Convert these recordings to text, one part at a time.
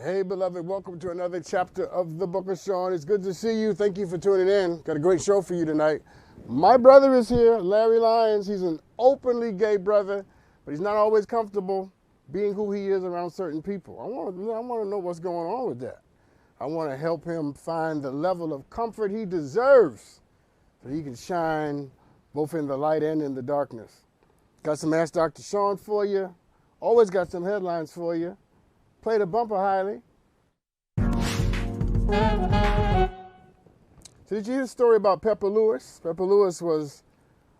Hey, beloved, welcome to another chapter of the Book of Sean. It's good to see you. Thank you for tuning in. Got a great show for you tonight. My brother is here, Larry Lyons. He's an openly gay brother, but he's not always comfortable being who he is around certain people. I want to know what's going on with that. I want to help him find the level of comfort he deserves so he can shine both in the light and in the darkness. Got some Ask Dr. Sean for you. Always got some headlines for you. Play the bumper, Hiley. So did you hear the story about Pepper Lewis? Pepper Lewis was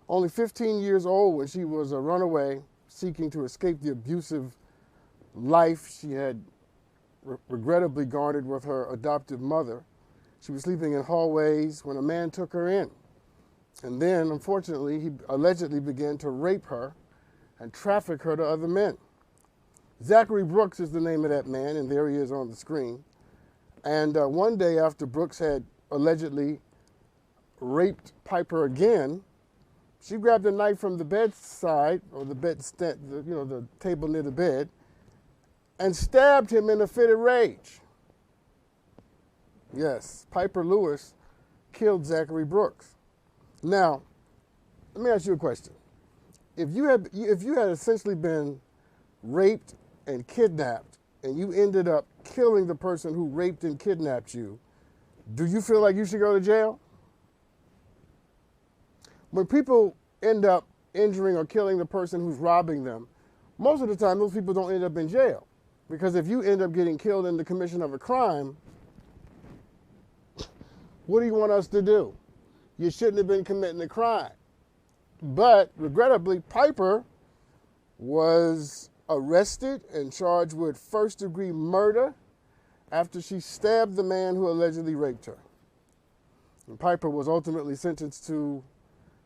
only 15 years old when she was a runaway seeking to escape the abusive life she had regrettably garnered with her adoptive mother. She was sleeping in hallways when a man took her in. And then, unfortunately, he allegedly began to rape her and traffic her to other men. Zachary Brooks is the name of that man, and there he is on the screen. And one day after Brooks had allegedly raped Piper again, she grabbed a knife from the bedside, or the table near the bed, and stabbed him in a fit of rage. Yes, Piper Lewis killed Zachary Brooks. Now, let me ask you a question. If you had essentially been raped and kidnapped, and you ended up killing the person who raped and kidnapped you, do you feel like you should go to jail? When people end up injuring or killing the person who's robbing them, most of the time those people don't end up in jail. Because if you end up getting killed in the commission of a crime, what do you want us to do? You shouldn't have been committing a crime. But regrettably, Piper was arrested and charged with first-degree murder after she stabbed the man who allegedly raped her. And Piper was ultimately sentenced to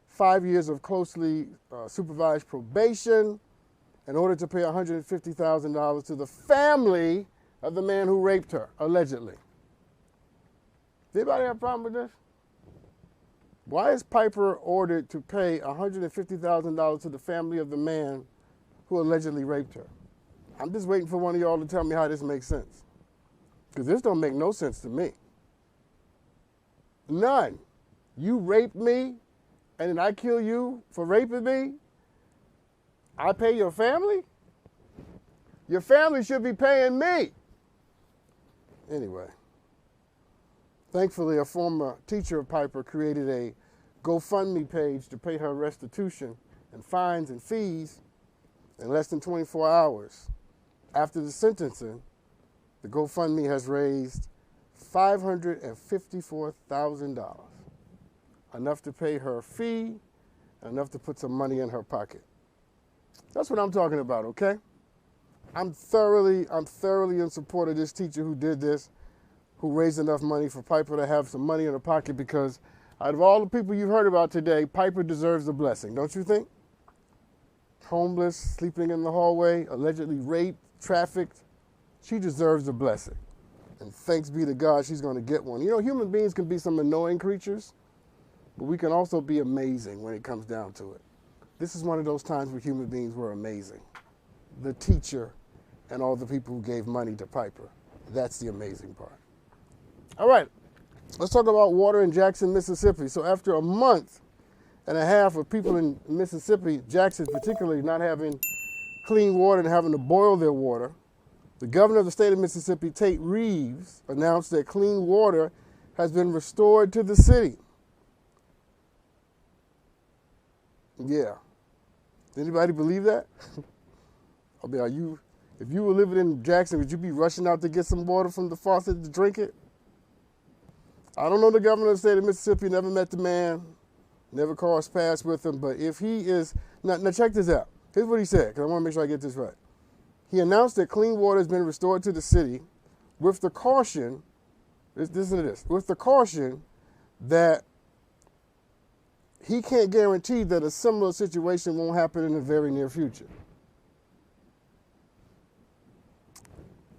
5 years of closely supervised probation in order to pay $150,000 to the family of the man who raped her, allegedly. Does anybody have a problem with this? Why is Piper ordered to pay $150,000 to the family of the man who allegedly raped her? I'm just waiting for one of y'all to tell me how this makes sense. Because this don't make no sense to me. None. You raped me, and then I kill you for raping me? I pay your family? Your family should be paying me. Anyway, thankfully, a former teacher of Piper created a GoFundMe page to pay her restitution and fines and fees in less than 24 hours. After the sentencing, the GoFundMe has raised $554,000, enough to pay her fee, enough to put some money in her pocket. That's what I'm talking about, okay? I'm thoroughly in support of this teacher who did this, who raised enough money for Piper to have some money in her pocket, because out of all the people you've heard about today, Piper deserves a blessing, don't you think? Homeless, sleeping in the hallway, allegedly raped, trafficked. She deserves a blessing. And thanks be to God, she's going to get one. You know, human beings can be some annoying creatures, but we can also be amazing when it comes down to it. This is one of those times where human beings were amazing. The teacher and all the people who gave money to Piper. That's the amazing part. All right, let's talk about water in Jackson, Mississippi. So after a month and a half of people in Mississippi, Jackson particularly, not having clean water and having to boil their water, the governor of the state of Mississippi, Tate Reeves, announced that clean water has been restored to the city. Yeah. Does anybody believe that? I mean, if you were living in Jackson, would you be rushing out to get some water from the faucet to drink it? I don't know the governor of the state of Mississippi, never met the man, never crossed paths with him, but if he is, now check this out. Here's what he said, because I want to make sure I get this right. He announced that clean water has been restored to the city with the caution, with the caution that he can't guarantee that a similar situation won't happen in the very near future.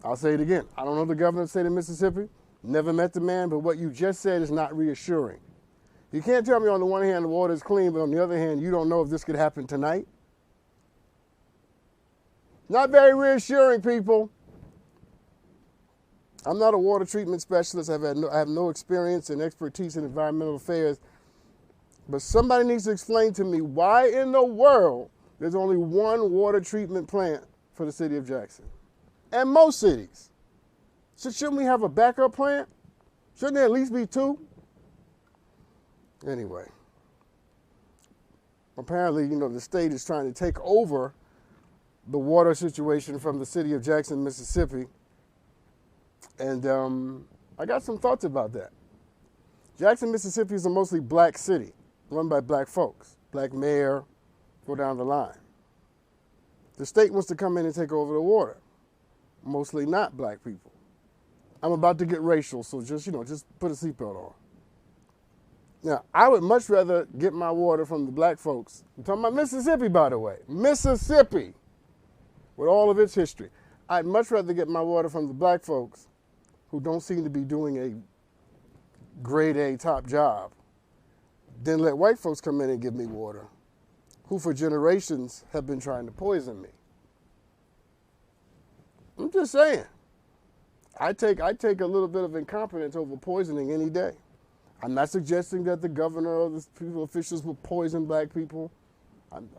I'll say it again. I don't know the governor of the state of Mississippi, never met the man, but what you just said is not reassuring. You can't tell me on the one hand the water is clean, but on the other hand, you don't know if this could happen tonight. Not very reassuring, people. I'm not a water treatment specialist. I have no experience and expertise in environmental affairs. But somebody needs to explain to me why in the world there's only one water treatment plant for the city of Jackson. And most cities. So shouldn't we have a backup plant? Shouldn't there at least be two? Anyway. Apparently, the state is trying to take over the water situation from the city of Jackson, Mississippi. And I got some thoughts about that. Jackson, Mississippi is a mostly black city, run by black folks, black mayor, go down the line. The state wants to come in and take over the water, mostly not black people. I'm about to get racial, so just put a seatbelt on. Now, I would much rather get my water from the black folks. I'm talking about Mississippi, by the way. Mississippi, with all of its history. I'd much rather get my water from the black folks who don't seem to be doing a grade A top job than let white folks come in and give me water, who for generations have been trying to poison me. I'm just saying. I take a little bit of incompetence over poisoning any day. I'm not suggesting that the governor or the people officials will poison black people,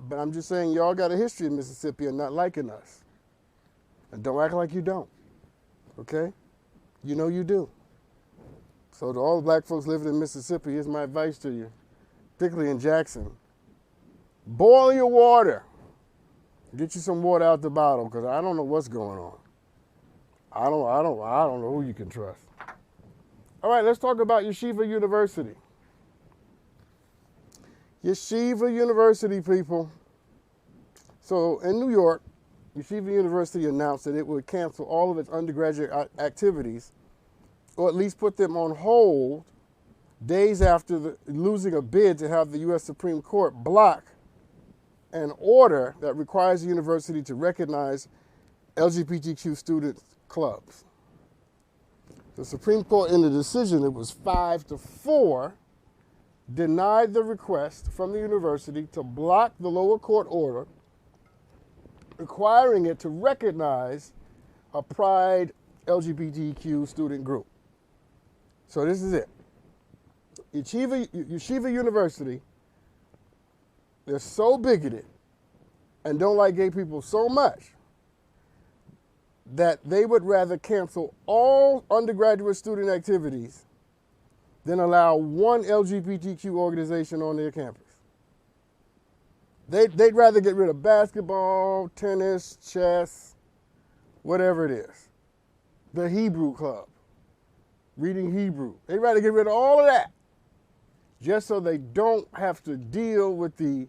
but I'm just saying y'all got a history in Mississippi of not liking us. And don't act like you don't, okay? You know you do. So to all the black folks living in Mississippi, here's my advice to you, particularly in Jackson. Boil your water. Get you some water out the bottle, because I don't know what's going on. I don't know who you can trust. All right, let's talk about Yeshiva University. Yeshiva University, people. So in New York, Yeshiva University announced that it would cancel all of its undergraduate activities, or at least put them on hold, days after losing a bid to have the U.S. Supreme Court block an order that requires the university to recognize LGBTQ student clubs. The Supreme Court, in the decision, it was 5-4, denied the request from the university to block the lower court order requiring it to recognize a Pride LGBTQ student group. So this is it. Yeshiva University, they're so bigoted and don't like gay people so much that they would rather cancel all undergraduate student activities than allow one LGBTQ organization on their campus. They'd rather get rid of basketball, tennis, chess, whatever it is. The Hebrew Club, reading Hebrew. They'd rather get rid of all of that just so they don't have to deal with the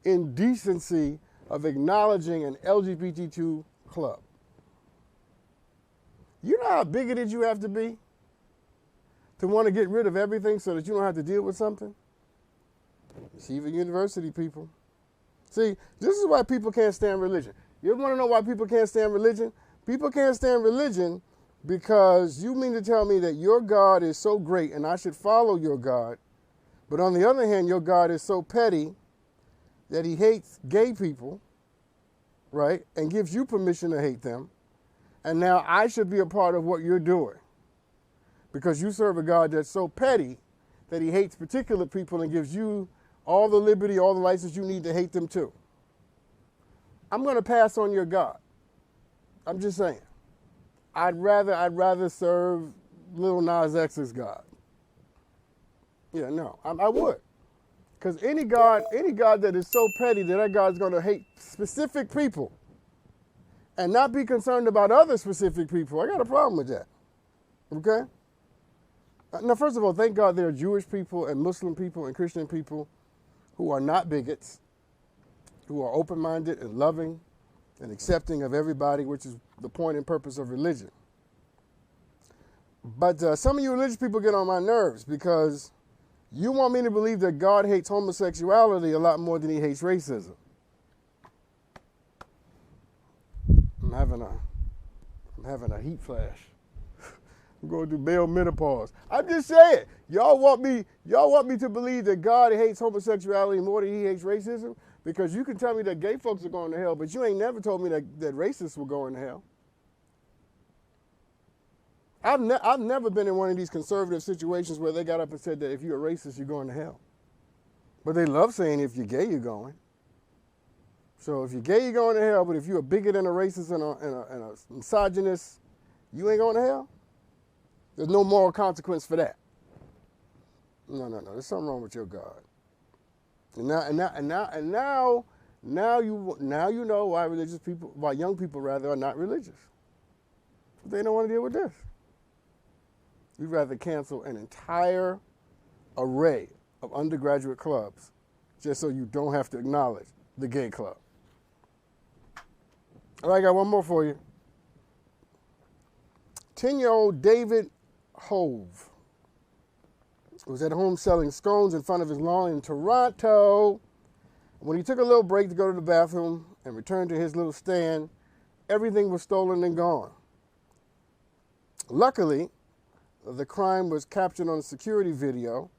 indecency of acknowledging an LGBTQ club. You know how bigoted you have to be to want to get rid of everything so that you don't have to deal with something? Yeshiva University, people. See, this is why people can't stand religion. You want to know why people can't stand religion? People can't stand religion because you mean to tell me that your God is so great and I should follow your God, but on the other hand, your God is so petty that he hates gay people, right, and gives you permission to hate them, and now I should be a part of what you're doing because you serve a God that's so petty that he hates particular people and gives you all the liberty, all the license you need to hate them too. I'm going to pass on your God. I'm just saying. I'd rather serve Lil Nas X's God. Yeah, no, I would. Because any God that is so petty that God's going to hate specific people and not be concerned about other specific people, I got a problem with that. Okay? Now, first of all, thank God there are Jewish people and Muslim people and Christian people who are not bigots, who are open-minded and loving and accepting of everybody, which is the point and purpose of religion. But some of you religious people get on my nerves because you want me to believe that God hates homosexuality a lot more than he hates racism. I'm having a heat flash. I'm going through male menopause. I'm just saying, y'all want me to believe that God hates homosexuality more than he hates racism? Because you can tell me that gay folks are going to hell, but you ain't never told me that racists will go into hell. I've never been in one of these conservative situations where they got up and said that if you're a racist, you're going to hell. But they love saying if you're gay, you're going. So if you're gay, you're going to hell. But if you're a bigot and a racist and a misogynist, you ain't going to hell. There's no moral consequence for that. No. There's something wrong with your God. And now you know why young people rather are not religious. They don't want to deal with this. We'd rather cancel an entire array of undergraduate clubs just so you don't have to acknowledge the gay club. All right, I got one more for you. 10-year-old David Hove was at home selling scones in front of his lawn in Toronto. When he took a little break to go to the bathroom and returned to his little stand, everything was stolen and gone. Luckily, the crime was captured on a security video,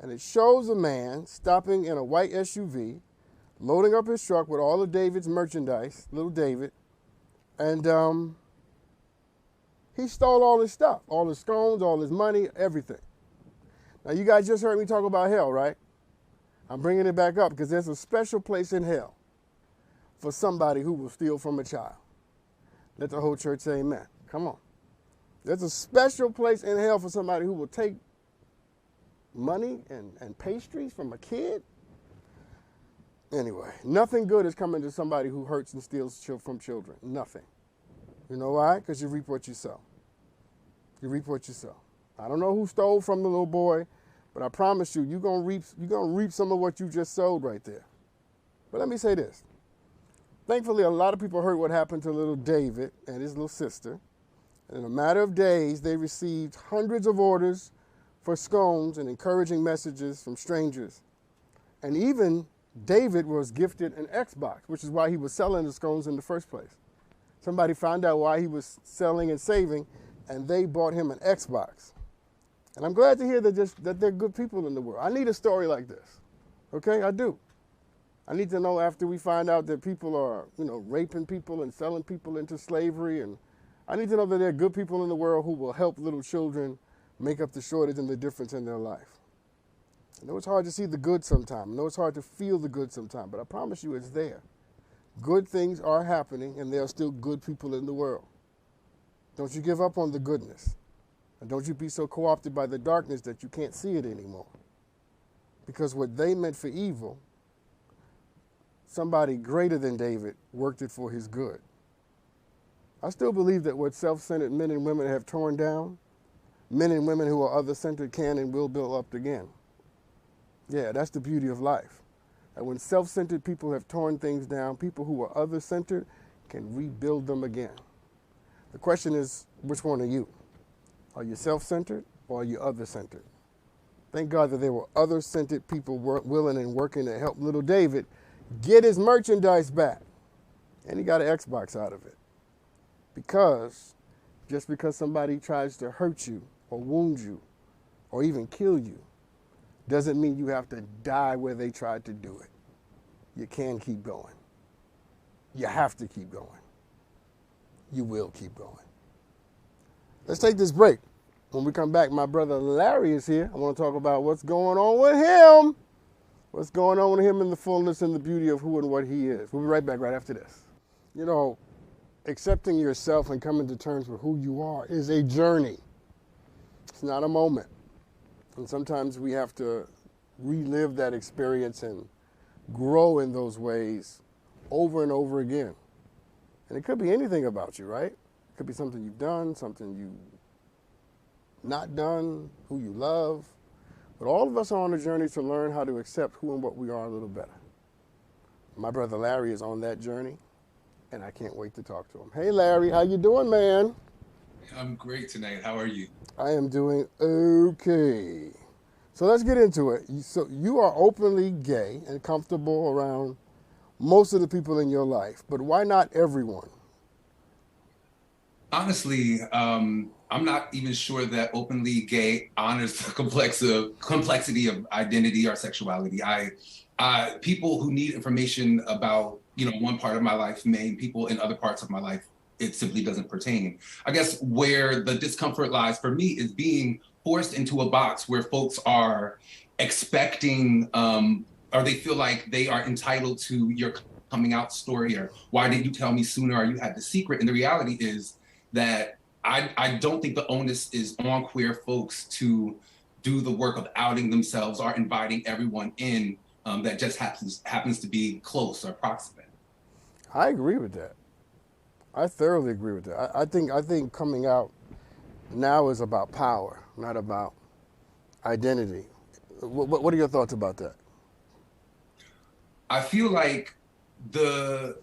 and it shows a man stopping in a white SUV, loading up his truck with all of David's merchandise, little David, and he stole all his stuff, all his scones, all his money, everything. Now, you guys just heard me talk about hell, right? I'm bringing it back up because there's a special place in hell for somebody who will steal from a child. Let the whole church say amen. Come on. There's a special place in hell for somebody who will take money and pastries from a kid. Anyway, nothing good is coming to somebody who hurts and steals from children. Nothing. You know why? Because you reap what you sow. You reap what you sow. I don't know who stole from the little boy, but I promise you, you're gonna reap some of what you just sowed right there. But let me say this. Thankfully, a lot of people heard what happened to little David and his little sister. And in a matter of days, they received hundreds of orders for scones and encouraging messages from strangers. And even David was gifted an Xbox, which is why he was selling the scones in the first place. Somebody found out why he was selling and saving, and they bought him an Xbox. And I'm glad to hear that they're good people in the world. I need a story like this, okay? I do. I need to know after we find out that people are, raping people and selling people into slavery, and I need to know that there are good people in the world who will help little children make up the shortage and the difference in their life. I know it's hard to see the good sometimes. I know it's hard to feel the good sometimes, but I promise you it's there. Good things are happening, and there are still good people in the world. Don't you give up on the goodness. And don't you be so co-opted by the darkness that you can't see it anymore. Because what they meant for evil, somebody greater than David worked it for his good. I still believe that what self-centered men and women have torn down, men and women who are other-centered can and will build up again. Yeah, that's the beauty of life. That when self-centered people have torn things down, people who are other-centered can rebuild them again. The question is, which one are you? Are you self-centered or are you other-centered? Thank God that there were other-centered people willing and working to help little David get his merchandise back. And he got an Xbox out of it. Just because somebody tries to hurt you or wound you or even kill you doesn't mean you have to die where they tried to do it. You can keep going. You have to keep going. You will keep going. Let's take this break. When we come back, my brother Larry is here. I want to talk about what's going on with him. What's going on with him in the fullness and the beauty of who and what he is. We'll be right back right after this. Accepting yourself and coming to terms with who you are is a journey. It's not a moment. And sometimes we have to relive that experience and grow in those ways over and over again. And it could be anything about you, right? It could be something you've done, something you've not done, who you love. But all of us are on a journey to learn how to accept who and what we are a little better. My brother Larry is on that journey, and I can't wait to talk to him. Hey, Larry, how you doing, man? I'm great tonight. How are you? I am doing okay. So let's get into it. So you are openly gay and comfortable around most of the people in your life, but why not everyone? Honestly, I'm not even sure that openly gay honors the complexity of identity or sexuality. People who need information about, one part of my life, people in other parts of my life it simply doesn't pertain. I guess where the discomfort lies for me is being forced into a box where folks are expecting, or they feel like they are entitled to your coming out story, or why didn't you tell me sooner, or you had the secret. And the reality is that I don't think the onus is on queer folks to do the work of outing themselves or inviting everyone in that just happens to be close or proximate. I agree with that. I thoroughly agree with that. I think coming out now is about power, not about identity. What are your thoughts about that? I feel like the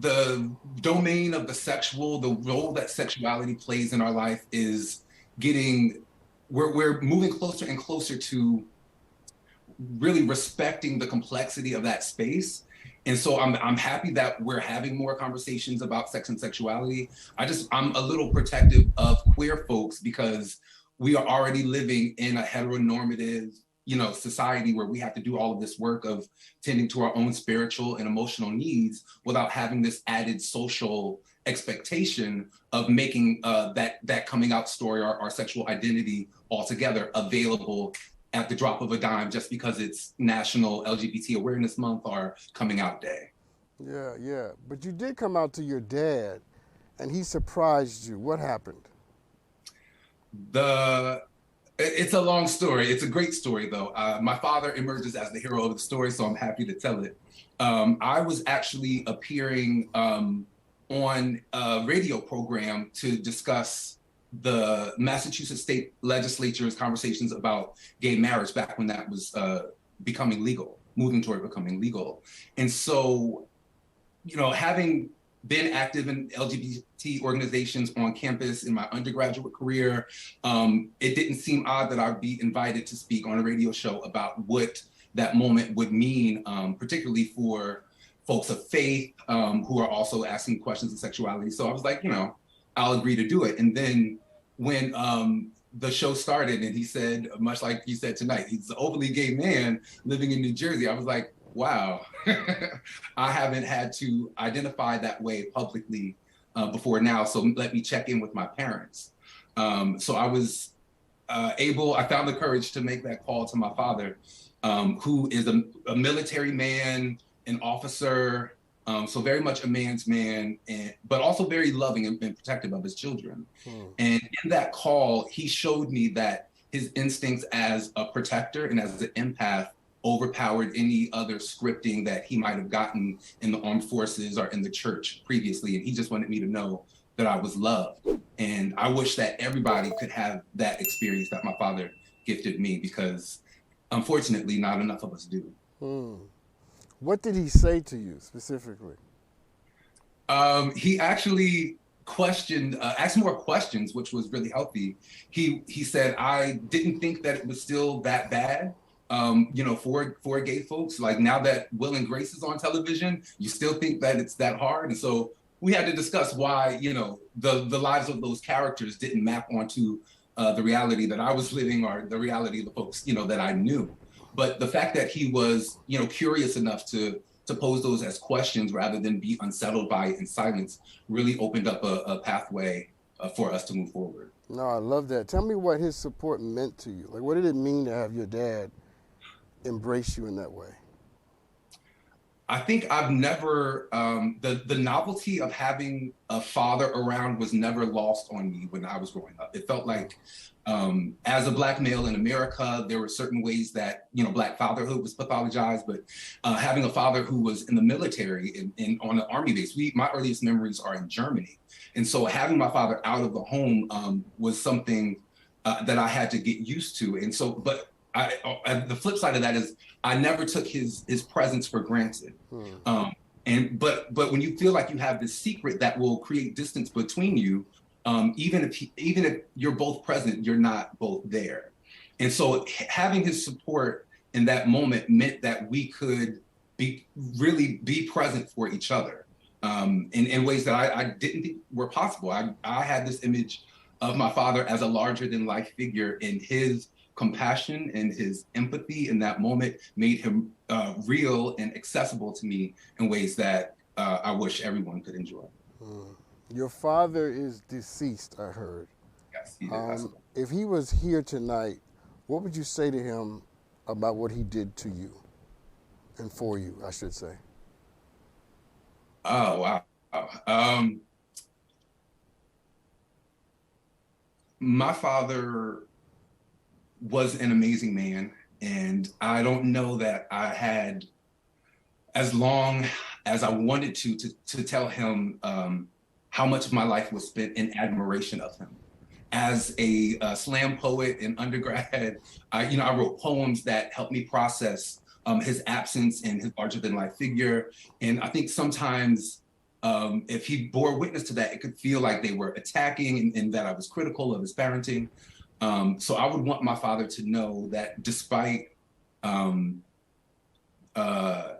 the domain of the sexual, the role that sexuality plays in our life is getting, we're moving closer and closer to really respecting the complexity of that space. And so I'm happy that we're having more conversations about sex and sexuality. I'm a little protective of queer folks because we are already living in a heteronormative, society where we have to do all of this work of tending to our own spiritual and emotional needs without having this added social expectation of making that coming out story or our sexual identity altogether available at the drop of a dime just because it's National LGBT Awareness Month or Coming Out Day. Yeah, yeah. But you did come out to your dad, and he surprised you. What happened? It's a long story. It's a great story, though. My father emerges as the hero of the story, so I'm happy to tell it. I was actually appearing on a radio program to discuss the Massachusetts State Legislature's conversations about gay marriage back when that was becoming legal, moving toward becoming legal. And so, having been active in LGBT organizations on campus in my undergraduate career, it didn't seem odd that I'd be invited to speak on a radio show about what that moment would mean, particularly for folks of faith who are also asking questions of sexuality. So I was like, I'll agree to do it. And then when the show started and he said, much like you said tonight, he's an openly gay man living in New Jersey, I was like, wow, I haven't had to identify that way publicly before now. So let me check in with my parents. So I was I found the courage to make that call to my father, who is a military man, an officer, so very much a man's man, but also very loving and protective of his children. And in that call, he showed me that his instincts as a protector and as an empath overpowered any other scripting that he might have gotten in the armed forces or in the church previously. And he just wanted me to know that I was loved. And I wish that everybody could have that experience that my father gifted me, because unfortunately, not enough of us do. What did he say to you specifically? He actually asked more questions, which was really healthy. He said, I didn't think that it was still that bad. For gay folks, like now that Will and Grace is on television, you still think that it's that hard. And so we had to discuss why, the lives of those characters didn't map onto the reality that I was living or the reality of the folks, that I knew. But the fact that he was, curious enough to pose those as questions rather than be unsettled by it in silence really opened up a pathway for us to move forward. No, I love that. Tell me what his support meant to you. Like, what did it mean to have your dad embrace you in that way? I think I've never, the novelty of having a father around was never lost on me when I was growing up. It felt like as a Black male in America, there were certain ways that, Black fatherhood was pathologized, but having a father who was in the military and on an army base, my earliest memories are in Germany. And so having my father out of the home was something that I had to get used to. And so, but the flip side of that is I never took his presence for granted. But when you feel like you have this secret that will create distance between you, even if you're both present, you're not both there. And so having his support in that moment meant that we could really be present for each other in ways that I didn't think were possible. I had this image of my father as a larger than life figure, and his compassion and his empathy in that moment made him real and accessible to me in ways that I wish everyone could enjoy. Your father is deceased, I heard. Yes, he did pass away. If he was here tonight, what would you say to him about what he did to you and for you, I should say? Oh, wow. Um, my father was an amazing man, and I don't know that I had as long as I wanted to tell him how much of my life was spent in admiration of him. As a slam poet in undergrad, I wrote poems that helped me process his absence and his larger than life figure. And I think sometimes if he bore witness to that, it could feel like they were attacking and that I was critical of his parenting. So I would want my father to know that despite um, uh,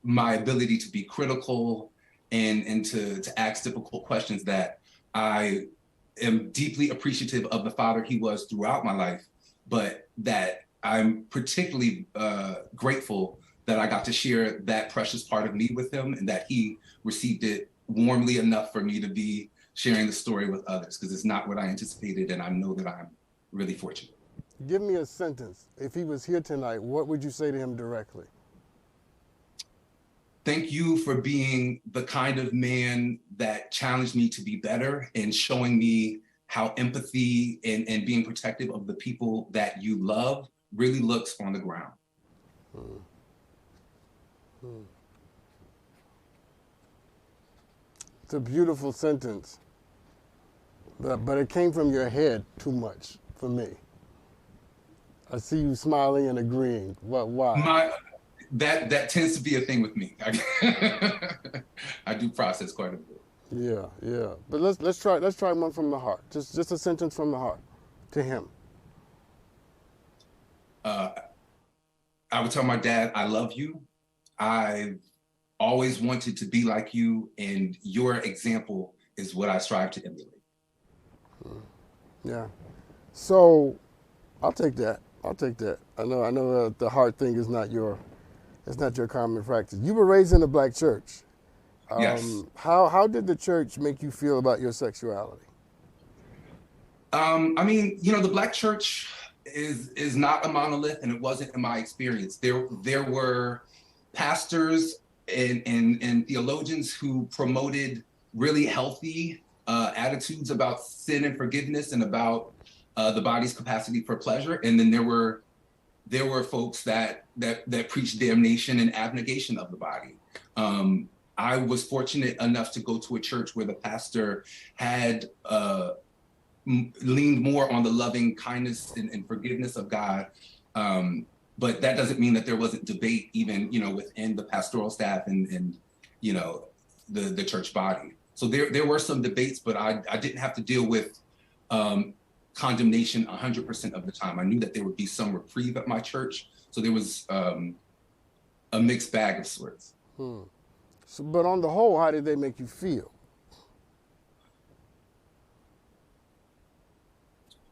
my ability to be critical and to ask difficult questions, that I am deeply appreciative of the father he was throughout my life, but that I'm particularly grateful that I got to share that precious part of me with him, and that he received it warmly enough for me to be sharing the story with others, because it's not what I anticipated, and I know that I'm really fortunate. Give me a sentence. If he was here tonight, what would you say to him directly? Thank you for being the kind of man that challenged me to be better, and showing me how empathy and being protective of the people that you love really looks on the ground. Hmm. Hmm. It's a beautiful sentence, but it came from your head too much for me. I see you smiling and agreeing. What? Why? My that tends to be a thing with me. I do process quite a bit. Yeah, yeah. But let's try one from the heart. Just a sentence from the heart to him. Uh, I would tell my dad, I love you. I've always wanted to be like you, and your example is what I strive to emulate. Yeah. So I'll take that. I'll take that. I know the heart thing is not your it's not your common practice. You were raised in a black church. Yes. How did the church make you feel about your sexuality? I mean, the Black church is not a monolith, and it wasn't in my experience. There were pastors and theologians who promoted really healthy attitudes about sin and forgiveness, and about the body's capacity for pleasure. And then there were folks that preached damnation and abnegation of the body. I was fortunate enough to go to a church where the pastor had leaned more on the loving kindness and forgiveness of God. But that doesn't mean that there wasn't debate, even within the pastoral staff and you know the church body. So there were some debates, but I didn't have to deal with condemnation 100% of the time. I knew that there would be some reprieve at my church, so there was a mixed bag of sorts. Hmm. So, but on the whole, how did they make you feel?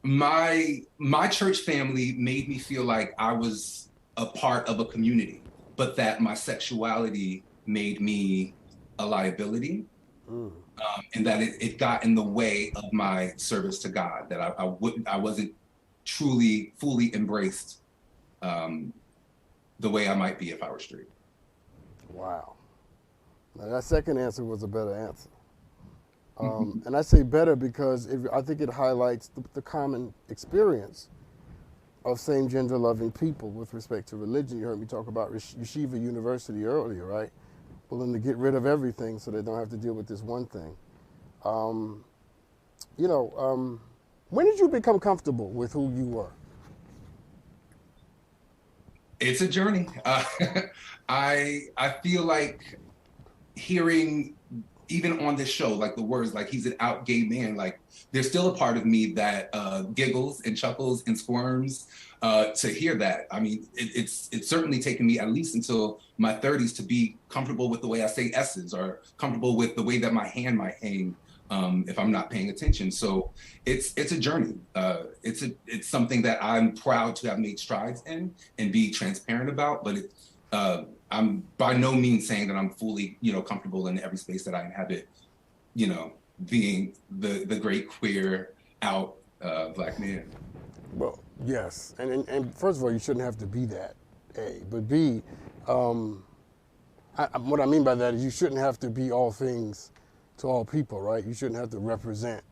My church family made me feel like I was a part of a community, but that my sexuality made me a liability, Mm. and that it got in the way of my service to God. That I wasn't truly fully embraced um, the way I might be if I were straight. Wow. Now that second answer was a better answer. And I say better because I think it highlights the common experience of same gender loving people with respect to religion. You heard me talk about Yeshiva University earlier, right? Willing to get rid of everything so they don't have to deal with this one thing. Um, you know, when did you become comfortable with who you were? It's a journey. I feel like hearing, even on this show, like the words, like he's an out gay man, like there's still a part of me that giggles and chuckles and squirms to hear that. I mean, it's certainly taken me at least until my 30s to be comfortable with the way I say S's, or comfortable with the way that my hand might hang if I'm not paying attention. So it's a journey. It's something that I'm proud to have made strides in and be transparent about. But I'm by no means saying that I'm fully comfortable in every space that I inhabit. You know, being the great queer out Black man. Well, yes, and first of all, you shouldn't have to be that. A, but B, um, what I mean by that is you shouldn't have to be all things to all people, right? You shouldn't have to represent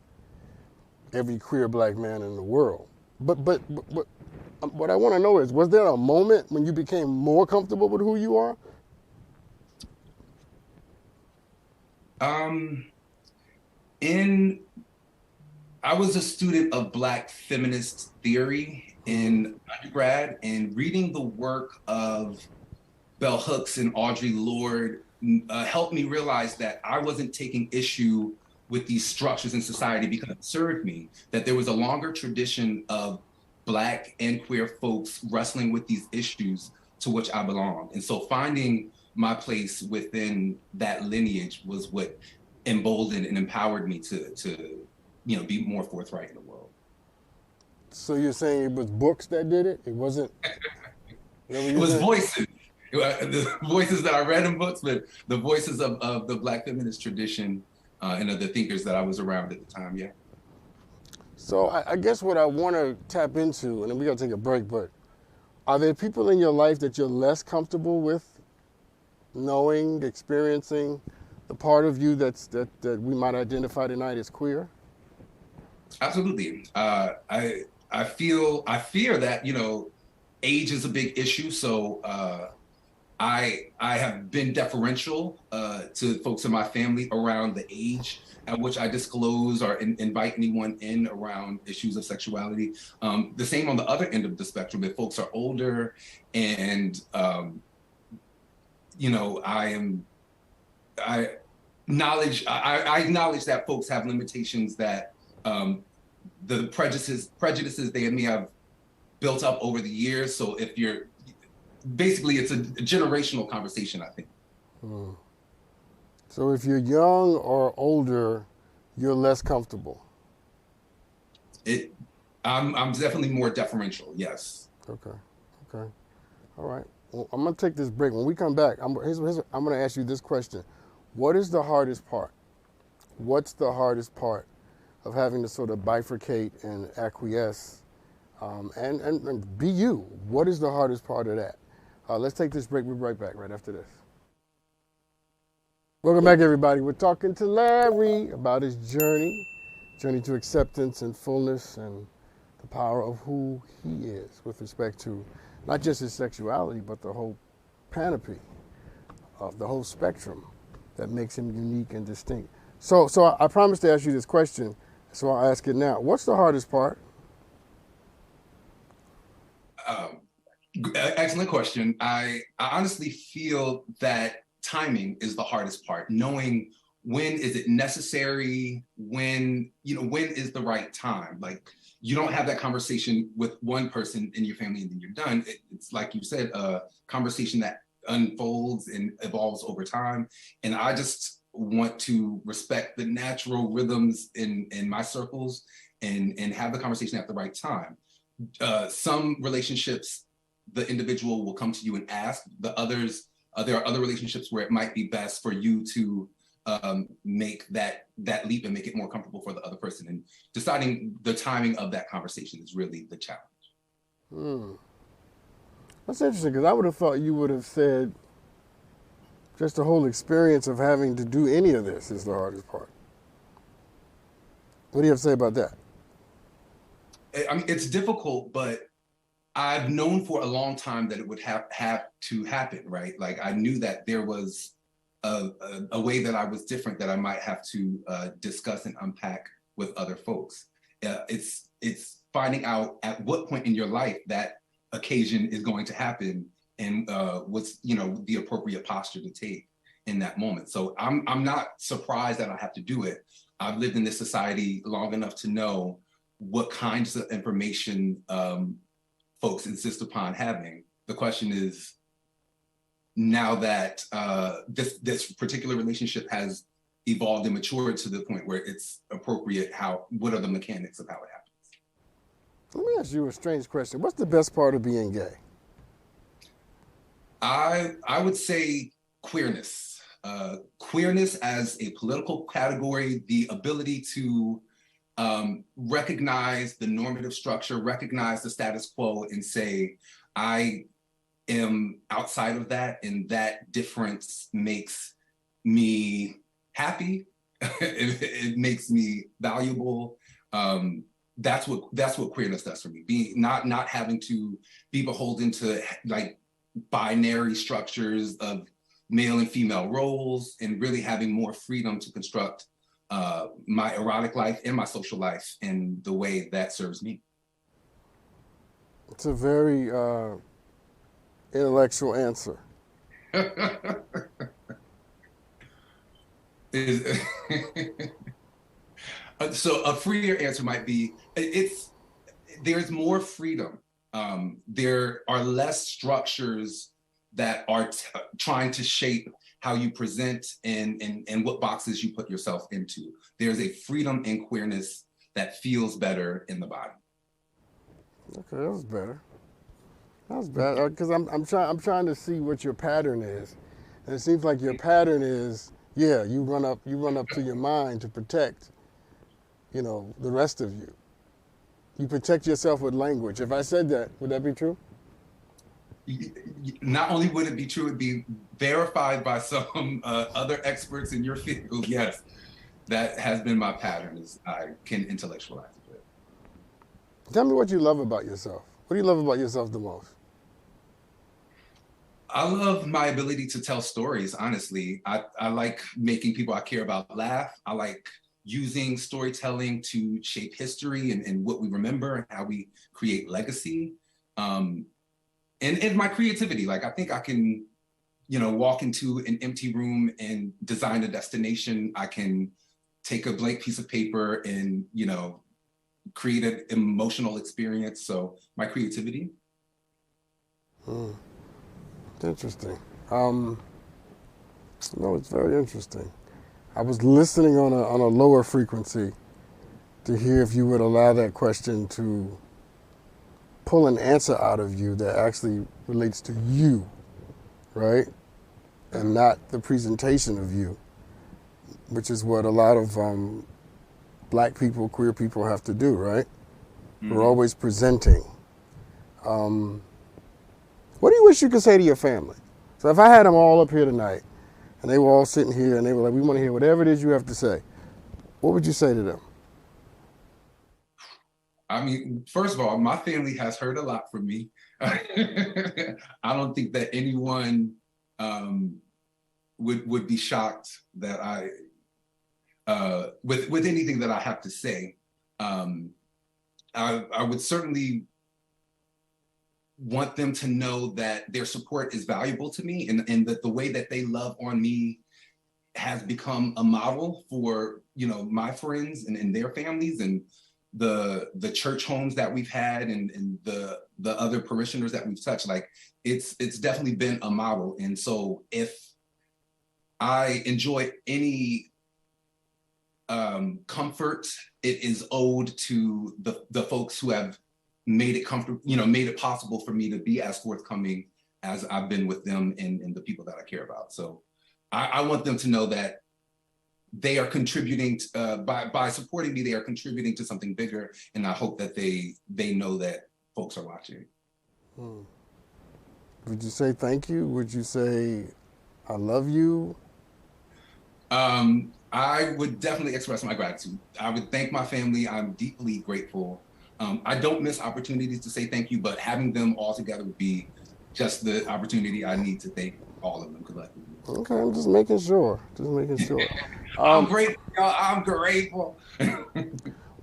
every queer Black man in the world. But what I want to know is, was there a moment when you became more comfortable with who you are? Um, in I was a student of Black feminist theory Mm-hmm. in undergrad, and reading the work of Bell Hooks and Audre Lorde helped me realize that I wasn't taking issue with these structures in society because it served me, that there was a longer tradition of Black and queer folks wrestling with these issues to which I belong. And so finding my place within that lineage was what emboldened and empowered me to be more forthright in the world. So you're saying it was books that did it? It wasn't. Is that what It you're was saying? voices. The voices that I read in books, but the voices of the Black feminist tradition and of the thinkers that I was around at the time. Yeah. So I guess what I want to tap into, and then we got to take a break, but are there people in your life that you're less comfortable with knowing, experiencing the part of you that we might identify tonight as queer? Absolutely. I fear that age is a big issue. So I have been deferential to folks in my family around the age at which I disclose or invite anyone in around issues of sexuality. The same on the other end of the spectrum. If folks are older and I I acknowledge that folks have limitations that the prejudices they may have built up over the years. So if you're basically, it's a generational conversation, I think. Hmm. So if you're young or older, you're less comfortable. It, I'm definitely more deferential. Yes. Okay. Okay. All right. Well, I'm gonna take this break. When we come back, I'm gonna ask you this question: what is the hardest part? What's the hardest part of having to sort of bifurcate and acquiesce, and be you? What is the hardest part of that? Let's take this break. We'll be right back right after this. Welcome back, everybody. We're talking to Larry about his journey to acceptance and fullness and the power of who he is with respect to not just his sexuality, but the whole panoply of the whole spectrum that makes him unique and distinct. So I promised to ask you this question, so I'll ask it now. What's the hardest part? Um, Excellent question. I honestly feel that timing is the hardest part. Knowing when is it necessary, when is the right time. Like, you don't have that conversation with one person in your family and then you're done. It's like you said, a conversation that unfolds and evolves over time. And I just want to respect the natural rhythms in my circles and have the conversation at the right time. Some relationships, the individual will come to you and ask. The others, there are other relationships where it might be best for you to make that leap and make it more comfortable for the other person. And deciding the timing of that conversation is really the challenge. Hmm. That's interesting, because I would have thought you would have said just the whole experience of having to do any of this is the hardest part. What do you have to say about that? I mean, it's difficult, but I've known for a long time that it would have to happen, right? Like, I knew that there was a way that I was different that I might have to discuss and unpack with other folks. It's finding out at what point in your life that occasion is going to happen and what's the appropriate posture to take in that moment. So I'm not surprised that I have to do it. I've lived in this society long enough to know what kinds of information folks insist upon having. The question is, now that this particular relationship has evolved and matured to the point where it's appropriate, what are the mechanics of how it happens? Let me ask you a strange question. What's the best part of being gay? I would say queerness. queerness as a political category, the ability to recognize the normative structure, recognize the status quo, and say, I am outside of that, and that difference makes me happy. It makes me valuable. That's what queerness does for me. Being not having to be beholden to like binary structures of male and female roles, and really having more freedom to construct my erotic life and my social life in the way that serves me. It's a very intellectual answer. So a freer answer might be, there's more freedom. There are less structures that are trying to shape how you present and what boxes you put yourself into. There's a freedom in queerness that feels better in the body. Okay, that was better. That was bad because I'm trying to see what your pattern is, and it seems like your pattern is, yeah, you run up to your mind to protect, the rest of you. You protect yourself with language. If I said that, would that be true? Not only would it be true, it'd be verified by some other experts in your field. Yes, that has been my pattern, is I can intellectualize it. Tell me what you love about yourself. What do you love about yourself the most? I love my ability to tell stories, honestly. I like making people I care about laugh. I like using storytelling to shape history and what we remember and how we create legacy. And my creativity, like I think I can, walk into an empty room and design a destination. I can take a blank piece of paper and, create an emotional experience. So my creativity. Interesting. No, it's very interesting. I was listening on a lower frequency to hear if you would allow that question to pull an answer out of you that actually relates to you, right? And not the presentation of you, which is what a lot of black people, queer people have to do, right? Mm-hmm. We're always presenting. What do you wish you could say to your family? So if I had them all up here tonight, and they were all sitting here, and they were like, we want to hear whatever it is you have to say, what would you say to them? I mean, first of all, my family has heard a lot from me. I don't think that anyone would be shocked that I, with anything that I have to say. I would certainly want them to know that their support is valuable to me, and that the way that they love on me has become a model for, my friends and their families, and the church homes that we've had, and the other parishioners that we've touched. Like it's definitely been a model. And so if I enjoy any comfort, it is owed to the folks who have made it comfortable, made it possible for me to be as forthcoming as I've been with them and the people that I care about. So I want them to know that they are contributing by supporting me. They are contributing to something bigger, and I hope that they know that folks are watching. Would you say thank you? Would you say I love you? I would definitely express my gratitude. I would thank my family. I'm deeply grateful. I don't miss opportunities to say thank you, but having them all together would be just the opportunity I need to thank all of them collectively. Okay, I'm just making sure. I'm grateful, y'all. I'm grateful.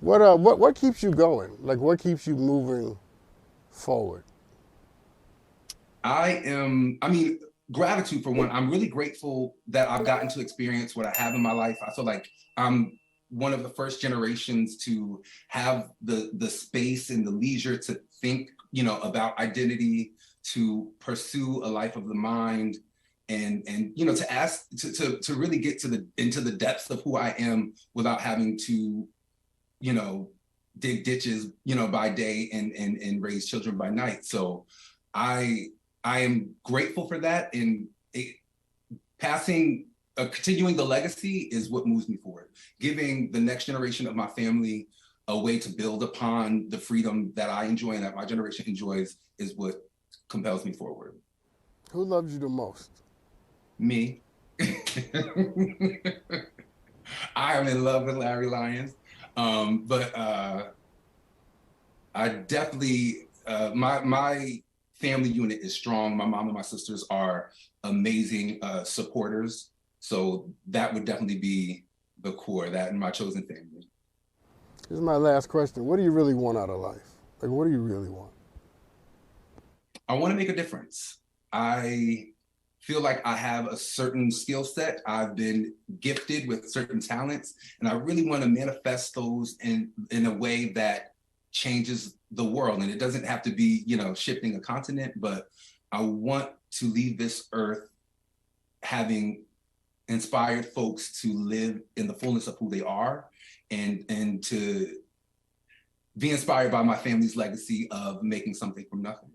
What keeps you going? Like, what keeps you moving forward? Gratitude for one. I'm really grateful that I've gotten to experience what I have in my life. I feel like I'm one of the first generations to have the space and the leisure to think, about identity, to pursue a life of the mind, and to ask to really get into the depths of who I am without having to, dig ditches, by day and raise children by night. So I am grateful for that, and passing continuing the legacy is what moves me forward. Giving the next generation of my family a way to build upon the freedom that I enjoy and that my generation enjoys is what compels me forward. Who loves you the most? Me. I am in love with Larry Lyons. But I definitely, my family unit is strong. My mom and my sisters are amazing supporters. So that would definitely be the core, that and my chosen family. This is my last question. What do you really want out of life? Like, what do you really want? I want to make a difference. I feel like I have a certain skill set. I've been gifted with certain talents, and I really want to manifest those in a way that changes the world. And it doesn't have to be, shifting a continent, but I want to leave this earth having inspired folks to live in the fullness of who they are and to be inspired by my family's legacy of making something from nothing.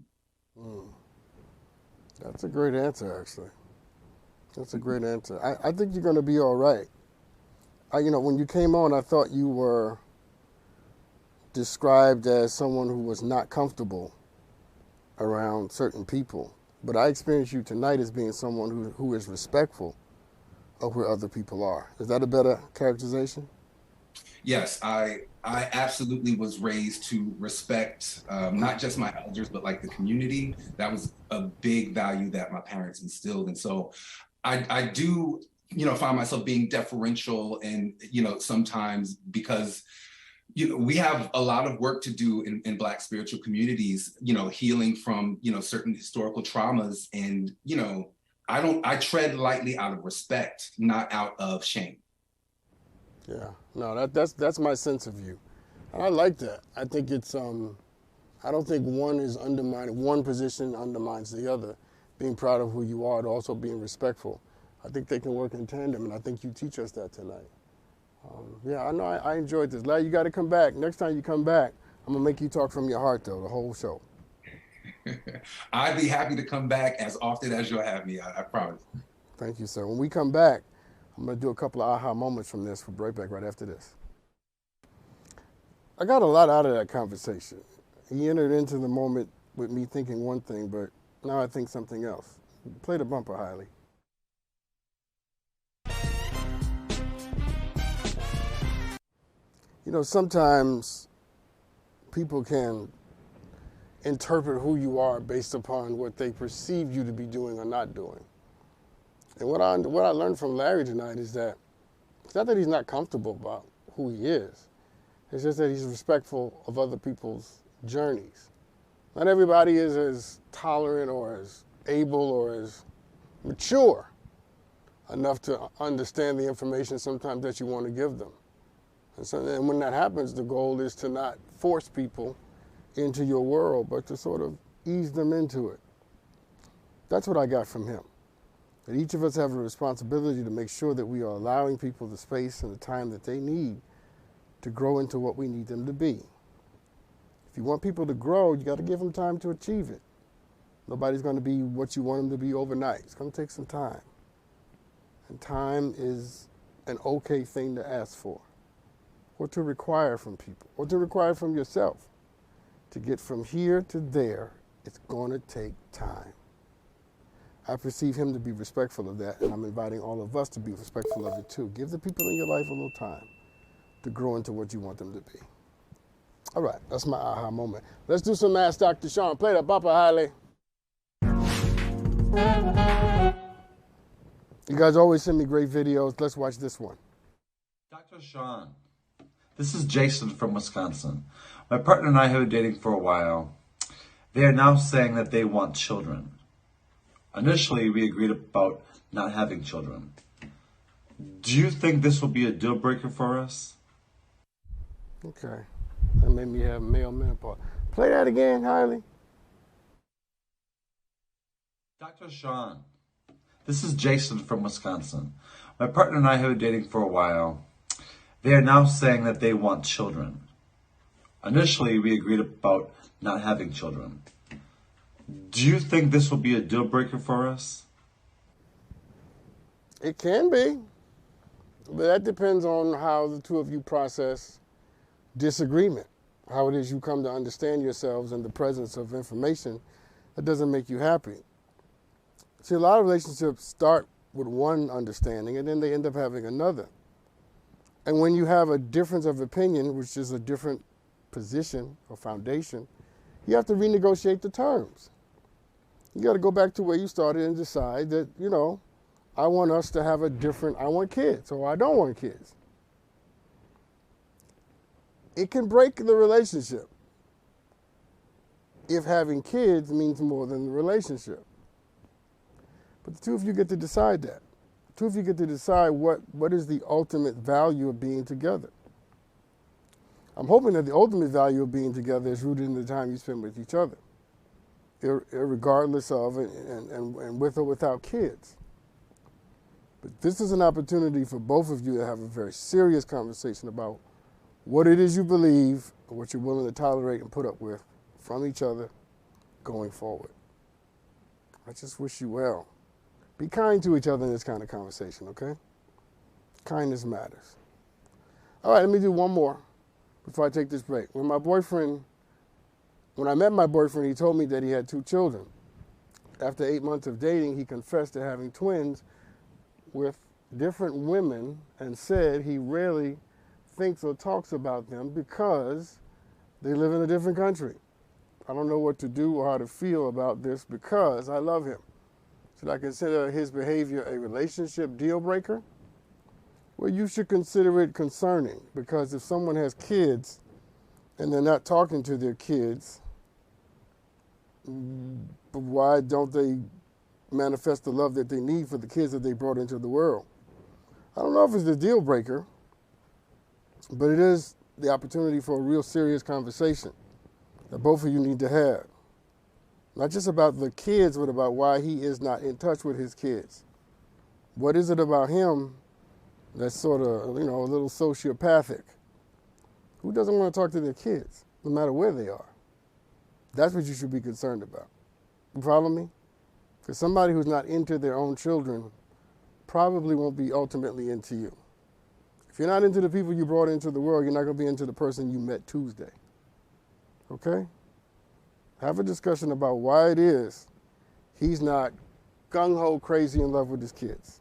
That's a great answer, actually. That's a great answer. I think you're going to be all right. When you came on, I thought you were described as someone who was not comfortable around certain people. But I experienced you tonight as being someone who is respectful of where other people are. Is that a better characterization? Yes, I absolutely was raised to respect not just my elders, but like the community. That was a big value that my parents instilled. And so I do, find myself being deferential and, sometimes because, we have a lot of work to do in Black spiritual communities, healing from, certain historical traumas. And, I tread lightly out of respect, not out of shame. Yeah, no, that's my sense of you. And I like that. I think it's, I don't think one position undermines the other. Being proud of who you are and also being respectful. I think they can work in tandem, and I think you teach us that tonight. Yeah, I know I enjoyed this. Larry, you got to come back. Next time you come back, I'm going to make you talk from your heart, though, the whole show. I'd be happy to come back as often as you'll have me, I promise. Thank you, sir. When we come back, I'm going to do a couple of aha moments from this. We'll be right back right after this. I got a lot out of that conversation. He entered into the moment with me thinking one thing, but now I think something else. Play the bumper, Hailey. Sometimes people can interpret who you are based upon what they perceive you to be doing or not doing. And what I learned from Larry tonight is that it's not that he's not comfortable about who he is. It's just that he's respectful of other people's journeys. Not everybody is as tolerant or as able or as mature enough to understand the information sometimes that you want to give them. And when that happens, the goal is to not force people into your world, but to sort of ease them into it. That's what I got from him. That each of us have a responsibility to make sure that we are allowing people the space and the time that they need to grow into what we need them to be. If you want people to grow, you got to give them time to achieve it. Nobody's going to be what you want them to be overnight. It's going to take some time. And time is an okay thing to ask for, or to require from people, or to require from yourself. To get from here to there, it's going to take time. I perceive him to be respectful of that, and I'm inviting all of us to be respectful of it too. Give the people in your life a little time to grow into what you want them to be. All right, that's my aha moment. Let's do some Ask Dr. Sean. Play that bumper, Hailey. You guys always send me great videos. Let's watch this one. Dr. Sean, this is Jason from Wisconsin. My partner and I have been dating for a while. They are now saying that they want children. Initially, we agreed about not having children. Do you think this will be a deal breaker for us? Okay. That made me have male menopause. Play that again, Hailey. Dr. Sean, this is Jason from Wisconsin. My partner and I have been dating for a while. They are now saying that they want children. Initially, we agreed about not having children. Do you think this will be a deal breaker for us? It can be, but that depends on how the two of you process disagreement, how it is you come to understand yourselves in the presence of information that doesn't make you happy. See, a lot of relationships start with one understanding and then they end up having another. And when you have a difference of opinion, which is a different position or foundation, you have to renegotiate the terms. You got to go back to where you started and decide that, you know, I want us to have I want kids or I don't want kids. It can break the relationship if having kids means more than the relationship. But the two of you get to decide that. The two of you get to decide what is the ultimate value of being together. I'm hoping that the ultimate value of being together is rooted in the time you spend with each other, regardless of and with or without kids. But this is an opportunity for both of you to have a very serious conversation about what it is you believe and what you're willing to tolerate and put up with from each other going forward. I just wish you well. Be kind to each other in this kind of conversation, okay? Kindness matters. All right, let me do one more before I take this break. When I met my boyfriend, he told me that he had 2 children. After 8 months of dating, he confessed to having twins with different women and said he rarely thinks or talks about them because they live in a different country. I don't know what to do or how to feel about this because I love him. Should I consider his behavior a relationship deal breaker? Well, you should consider it concerning because if someone has kids and they're not talking to their kids, why don't they manifest the love that they need for the kids that they brought into the world? I don't know if it's a deal breaker, but it is the opportunity for a real serious conversation that both of you need to have. Not just about the kids, but about why he is not in touch with his kids. What is it about him that's sort of, a little sociopathic? Who doesn't want to talk to their kids, no matter where they are? That's what you should be concerned about. You follow me? Because somebody who's not into their own children probably won't be ultimately into you. If you're not into the people you brought into the world, you're not going to be into the person you met Tuesday. Okay? Have a discussion about why it is he's not gung-ho crazy in love with his kids.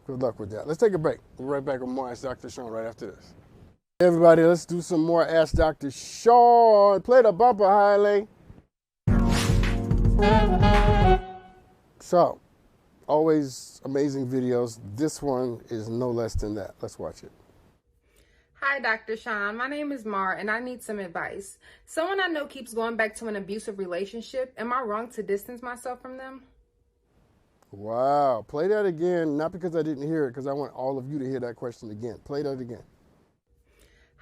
Good luck with that. Let's take a break. We'll be right back with more Ask Dr. Sean right after this. Hey everybody, let's do some more Ask Dr. Sean. Play the bumper, Hailey. So, always amazing videos. This one is no less than that. Let's watch it. Hi, Dr. Sean. My name is Mar, and I need some advice. Someone I know keeps going back to an abusive relationship. Am I wrong to distance myself from them? Wow. Play that again, not because I didn't hear it, because I want all of you to hear that question again. Play that again.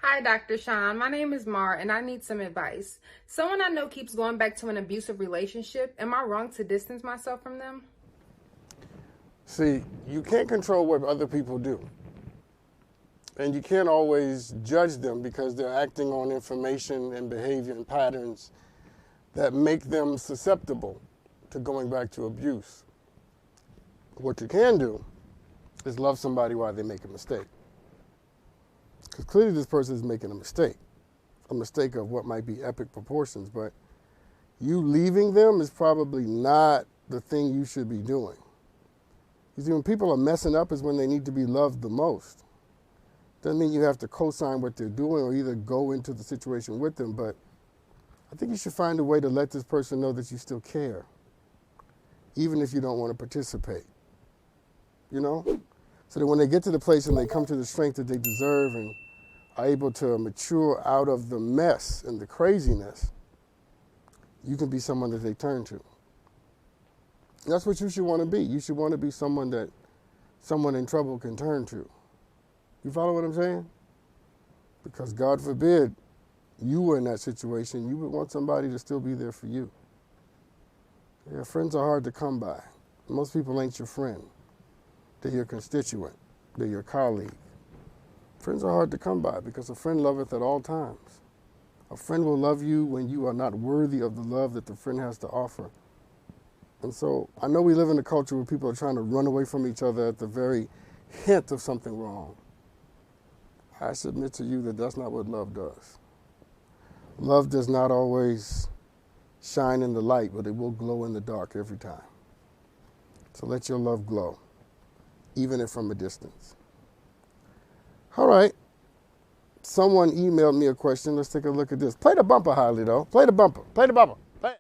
Hi, Dr. Sean. My name is Mar, and I need some advice. Someone I know keeps going back to an abusive relationship. Am I wrong to distance myself from them? See, you can't control what other people do. And you can't always judge them because they're acting on information and behavior and patterns that make them susceptible to going back to abuse. What you can do is love somebody while they make a mistake. Because clearly this person is making a mistake of what might be epic proportions, but you leaving them is probably not the thing you should be doing. You see, when people are messing up is when they need to be loved the most. Doesn't mean you have to co-sign what they're doing or either go into the situation with them, but I think you should find a way to let this person know that you still care, even if you don't want to participate, So that when they get to the place and they come to the strength that they deserve and are able to mature out of the mess and the craziness, you can be someone that they turn to. That's what you should want to be. You should want to be someone that someone in trouble can turn to. You follow what I'm saying? Because God forbid you were in that situation, you would want somebody to still be there for you. Yeah, friends are hard to come by. Most people ain't your friend. They're your constituent. They're your colleague. Friends are hard to come by because a friend loveth at all times. A friend will love you when you are not worthy of the love that the friend has to offer. And so I know we live in a culture where people are trying to run away from each other at the very hint of something wrong. I submit to you that that's not what love does. Love does not always shine in the light, but it will glow in the dark every time. So let your love glow, even if from a distance. All right. Someone emailed me a question. Let's take a look at this. Play the bumper, Harley, though. Play the bumper. Play the bumper. Play it.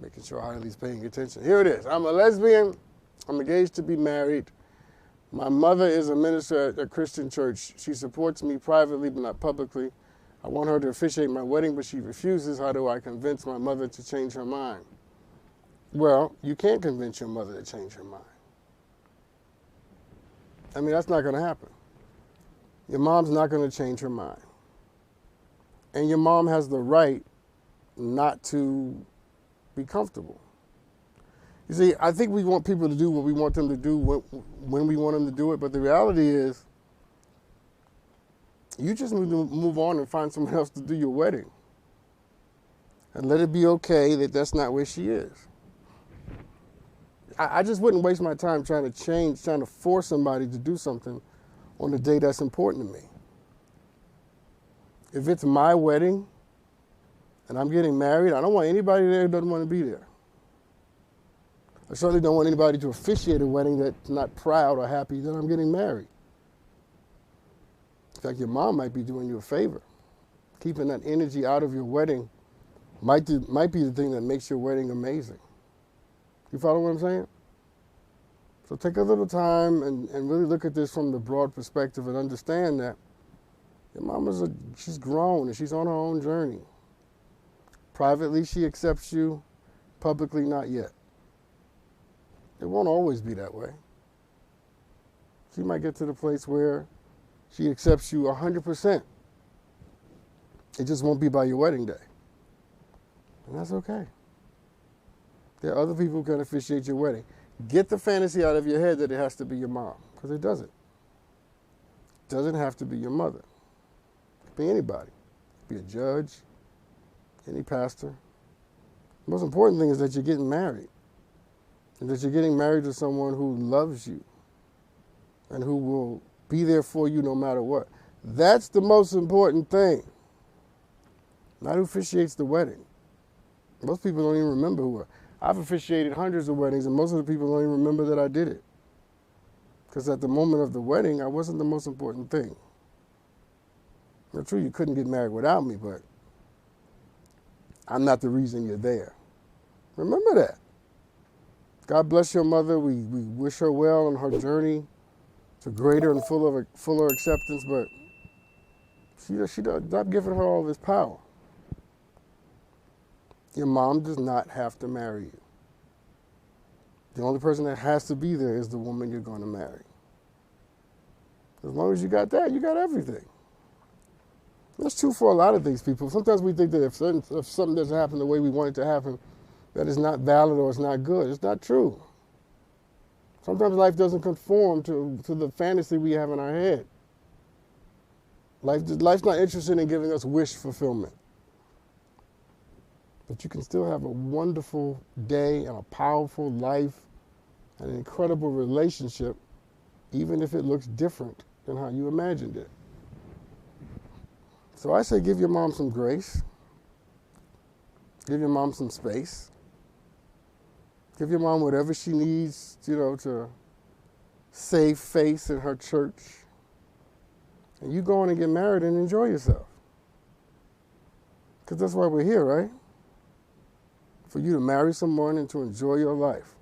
Making sure Harley's paying attention. Here it is. I'm a lesbian. I'm engaged to be married. My mother is a minister at a Christian church. She supports me privately, but not publicly. I want her to officiate my wedding, but she refuses. How do I convince my mother to change her mind? Well, you can't convince your mother to change her mind. I mean, that's not going to happen. Your mom's not going to change her mind. And your mom has the right not to be comfortable. You see, I think we want people to do what we want them to do when we want them to do it, but the reality is you just need to move on and find someone else to do your wedding. And let it be okay that that's not where she is. I just wouldn't waste my time trying to force somebody to do something on a day that's important to me. If it's my wedding and I'm getting married, I don't want anybody there who doesn't want to be there. I certainly don't want anybody to officiate a wedding that's not proud or happy that I'm getting married. In fact, your mom might be doing you a favor. Keeping that energy out of your wedding might be the thing that makes your wedding amazing. You follow what I'm saying? So take a little time and really look at this from the broad perspective and understand that your mama's she's grown and she's on her own journey. Privately, she accepts you. Publicly, not yet. It won't always be that way. She might get to the place where she accepts you 100%. It just won't be by your wedding day. And that's okay. There are other people who can officiate your wedding. Get the fantasy out of your head that it has to be your mom, because it doesn't. It doesn't have to be your mother. It could be anybody. It could be a judge, any pastor. The most important thing is that you're getting married. And that you're getting married to someone who loves you and who will be there for you no matter what. That's the most important thing. Not who officiates the wedding. Most people don't even remember who. I've officiated hundreds of weddings, and most of the people don't even remember that I did it. Because at the moment of the wedding, I wasn't the most important thing. Now, true, you couldn't get married without me, but I'm not the reason you're there. Remember that. God bless your mother. We wish her well on her journey to greater and fuller acceptance, but she does not giving her all this power. Your mom does not have to marry you. The only person that has to be there is the woman you're going to marry. As long as you got that, you got everything. That's true for a lot of things, people. Sometimes we think that if something doesn't happen the way we want it to happen, that it's not valid or it's not good. It's not true. Sometimes life doesn't conform to the fantasy we have in our head. Life's not interested in giving us wish fulfillment. But you can still have a wonderful day and a powerful life and an incredible relationship, even if it looks different than how you imagined it. So I say give your mom some grace. Give your mom some space. Give your mom whatever she needs, to save face in her church. And you go on and get married and enjoy yourself. Because that's why we're here, right? For you to marry someone and to enjoy your life.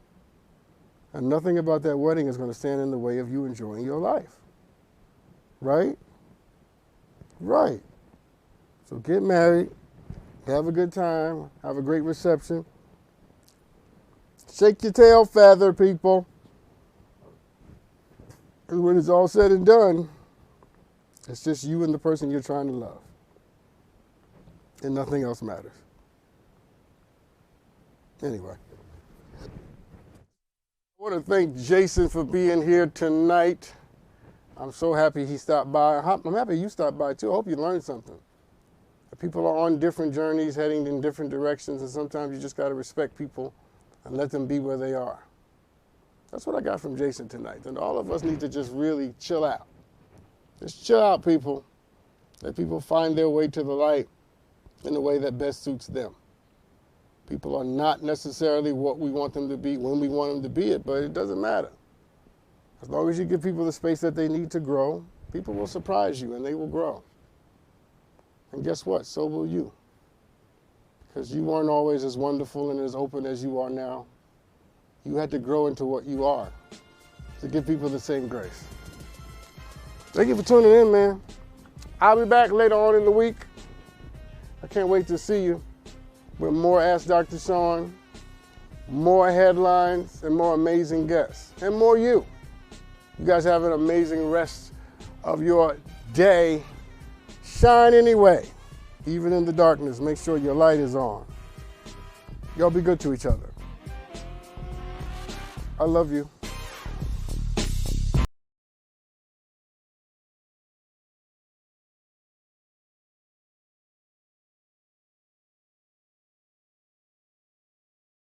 And nothing about that wedding is going to stand in the way of you enjoying your life. Right? Right. So get married, have a good time, have a great reception. Shake your tail feather, people. Because when it's all said and done, it's just you and the person you're trying to love. And nothing else matters. Anyway. I want to thank Jason for being here tonight. I'm so happy he stopped by. I'm happy you stopped by too. I hope you learned something. I People are on different journeys, heading in different directions, and sometimes you just got to respect people and let them be where they are. That's what I got from Jason tonight. And all of us need to just really chill out. Just chill out, people. Let people find their way to the light in the way that best suits them. People are not necessarily what we want them to be when we want them to be it, but it doesn't matter. As long as you give people the space that they need to grow, people will surprise you and they will grow. And guess what? So will you. Because you weren't always as wonderful and as open as you are now. You had to grow into what you are to give people the same grace. Thank you for tuning in, man. I'll be back later on in the week. I can't wait to see you with more Ask Dr. Sean, more headlines, and more amazing guests, and more you. You guys have an amazing rest of your day. Shine anyway, even in the darkness. Make sure your light is on. Y'all be good to each other. I love you.